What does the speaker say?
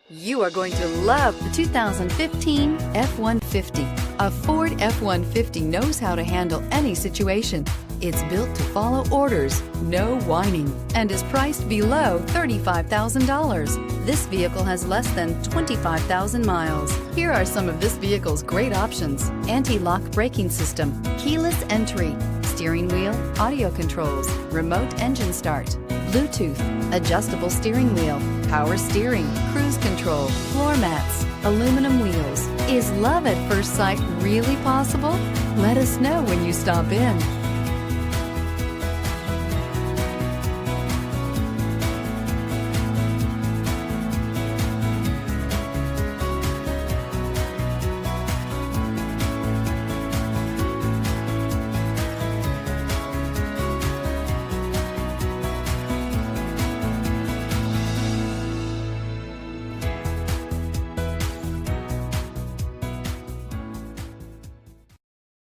You are going to love the 2015 F-150. A Ford F-150 knows how to handle any situation. It's built to follow orders, no whining, and is priced below $35,000. This vehicle has less than 25,000 miles. Here are some of this vehicle's great options: anti-lock braking system, keyless entry, steering wheel audio controls, remote engine start, Bluetooth, adjustable steering wheel, power steering, cruise control, floor mats, aluminum wheels. Is love at first sight really possible? Let us know when you stop in.